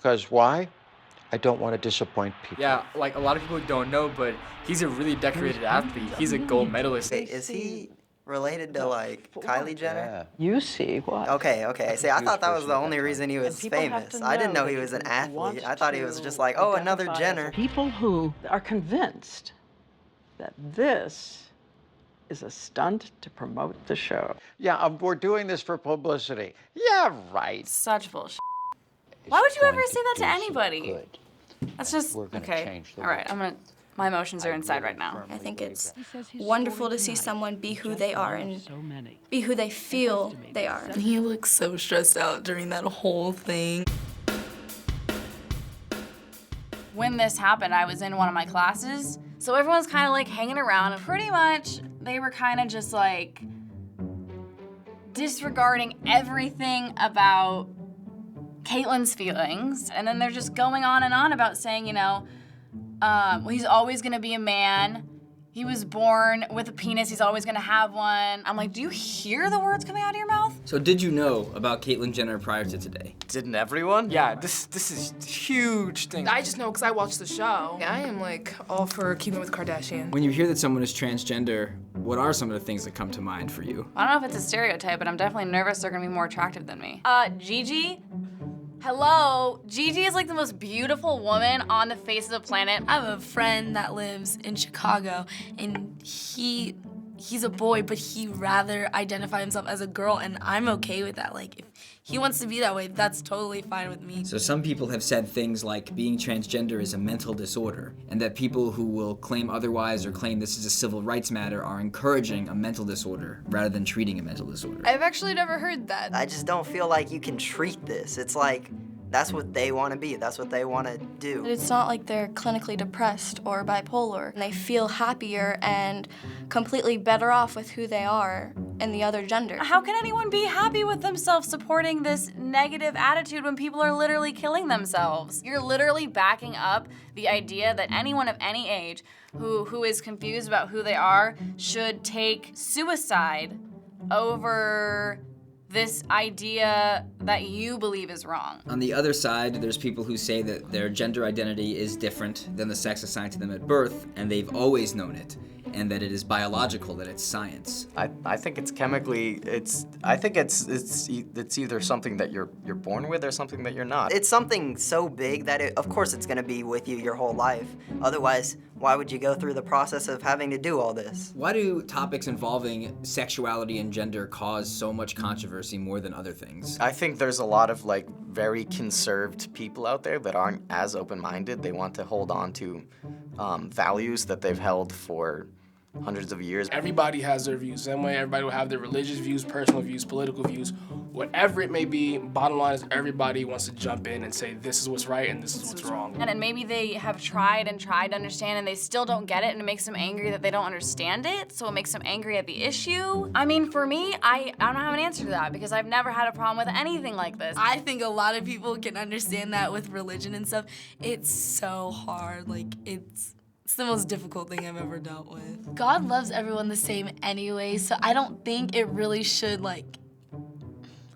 Because why? I don't want to disappoint people. Yeah, like a lot of people don't know, but he's a really decorated athlete. He's a gold medalist. Wait, is he related to, like, Kylie Jenner? Yeah. You see what? Okay. See, I Confused thought that was person the at that only time. reason he was people have famous. to I didn't know know he that was an he athlete. wants I thought he was to just like, oh, another identify as Jenner. People who are convinced that this is a stunt to promote the show. Yeah, we're doing this for publicity. Yeah, right. Such bullshit. It's Why would you going ever say that to do some anybody? good. That's just, We're gonna okay. change the All right, world. my emotions are inside right now. I think it's wonderful to see someone be who they are and be who they feel they are. He looked so stressed out during that whole thing. When this happened, I was in one of my classes, so everyone's kind of like hanging around, and pretty much they were kind of just like disregarding everything about Caitlyn's feelings, and then they're just going on and on about saying, you know, well, he's always gonna be a man. He was born with a penis, he's always gonna have one. I'm like, do you hear the words coming out of your mouth? So did you know about Caitlyn Jenner prior to today? Didn't everyone? Yeah, this is a huge thing. I just know because I watched the show. I am like all for keeping with Kardashian. When you hear that someone is transgender, what are some of the things that come to mind for you? I don't know if it's a stereotype, but I'm definitely nervous they're gonna be more attractive than me. Gigi? Hello? Gigi is like the most beautiful woman on the face of the planet. I have a friend that lives in Chicago, and he's a boy, but he rather identify himself as a girl, and I'm okay with that. Like, if he wants to be that way, that's totally fine with me. So some people have said things like being transgender is a mental disorder, and that people who will claim otherwise or claim this is a civil rights matter are encouraging a mental disorder rather than treating a mental disorder. I've actually never heard that. I just don't feel like you can treat this. It's like, that's what they want to be. That's what they want to do. It's not like they're clinically depressed or bipolar. They feel happier and completely better off with who they are in the other gender. How can anyone be happy with themselves supporting this negative attitude when people are literally killing themselves? You're literally backing up the idea that anyone of any age who is confused about who they are should take suicide over this idea that you believe is wrong. On the other side, there's people who say that their gender identity is different than the sex assigned to them at birth, and they've always known it, and that it is biological, that it's science. I think it's chemically, I think it's either something that you're born with or something that you're not. It's something so big that of course it's gonna be with you your whole life. Otherwise, why would you go through the process of having to do all this? Why do topics involving sexuality and gender cause so much controversy more than other things? I think there's a lot of like very conserved people out there that aren't as open-minded. They want to hold on to values that they've held for hundreds of years. Everybody has their views. Same way everybody will have their religious views, personal views, political views, whatever it may be. Bottom line is everybody wants to jump in and say this is what's right and this is what's wrong. And maybe they have tried to understand and they still don't get it, and it makes them angry that they don't understand it, so it makes them angry at the issue. I mean, for me, I don't have an answer to that because I've never had a problem with anything like this. I think a lot of people can understand that with religion and stuff. It's so hard, like it's the most difficult thing I've ever dealt with. God loves everyone the same anyway, so I don't think it really should like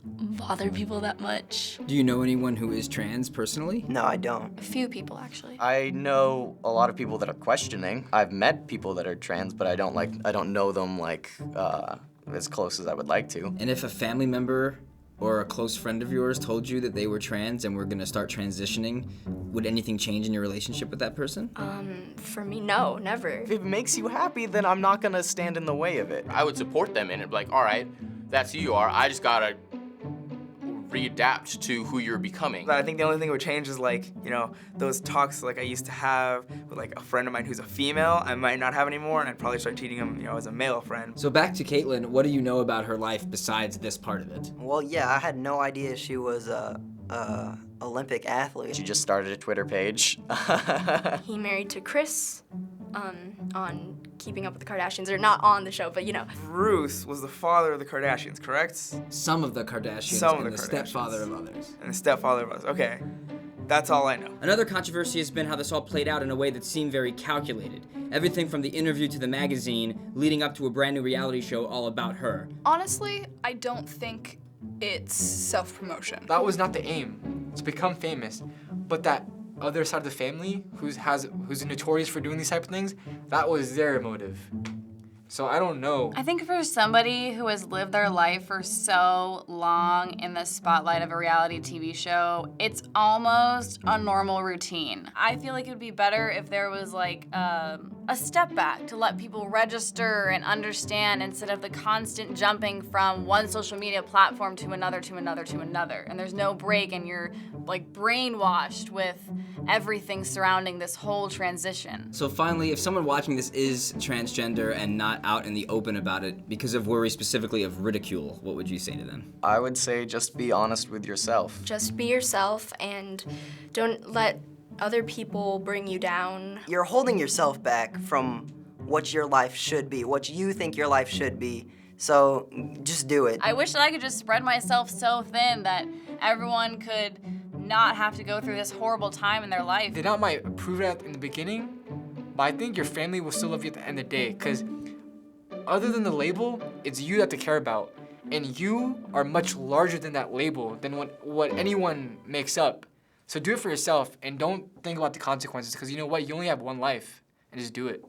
bother people that much. Do you know anyone who is trans personally? No, I don't. A few people, actually. I know a lot of people that are questioning. I've met people that are trans, but I don't know them like as close as I would like to. And if a family member or a close friend of yours told you that they were trans and were gonna start transitioning, would anything change in your relationship with that person? For me, no, never. If it makes you happy, then I'm not gonna stand in the way of it. I would support them in it, like, all right, that's who you are. I just gotta readapt to who you're becoming. I think the only thing that would change is like, you know, those talks like I used to have with like a friend of mine who's a female, I might not have anymore, and I'd probably start treating him, you know, as a male friend. So back to Caitlyn, what do you know about her life besides this part of it? Well, yeah, I had no idea she was a Olympic athlete. She just started a Twitter page. He married to Chris on Keeping Up with the Kardashians, or not on the show, but you know. Bruce was the father of the Kardashians, correct? Some of the Kardashians and the stepfather of others. And the stepfather of others, okay. That's all I know. Another controversy has been how this all played out in a way that seemed very calculated. Everything from the interview to the magazine, leading up to a brand new reality show all about her. Honestly, I don't think it's self-promotion. That was not the aim, to become famous. But that other side of the family who's notorious for doing these type of things, that was their motive. So I don't know. I think for somebody who has lived their life for so long in the spotlight of a reality TV show, it's almost a normal routine. I feel like it would be better if there was like a step back to let people register and understand instead of the constant jumping from one social media platform to another, to another, to another. And there's no break and you're like brainwashed with everything surrounding this whole transition. So finally, if someone watching this is transgender and not out in the open about it because of worry specifically of ridicule, what would you say to them? I would say just be honest with yourself. Just be yourself and don't let other people bring you down. You're holding yourself back from what your life should be, what you think your life should be. So just do it. I wish that I could just spread myself so thin that everyone could not have to go through this horrible time in their life. They not might approve it in the beginning, but I think your family will still love you at the end of the day, because other than the label, it's you that they care about. And you are much larger than that label, than what anyone makes up. So do it for yourself and don't think about the consequences, because you know what? You only have one life, and just do it.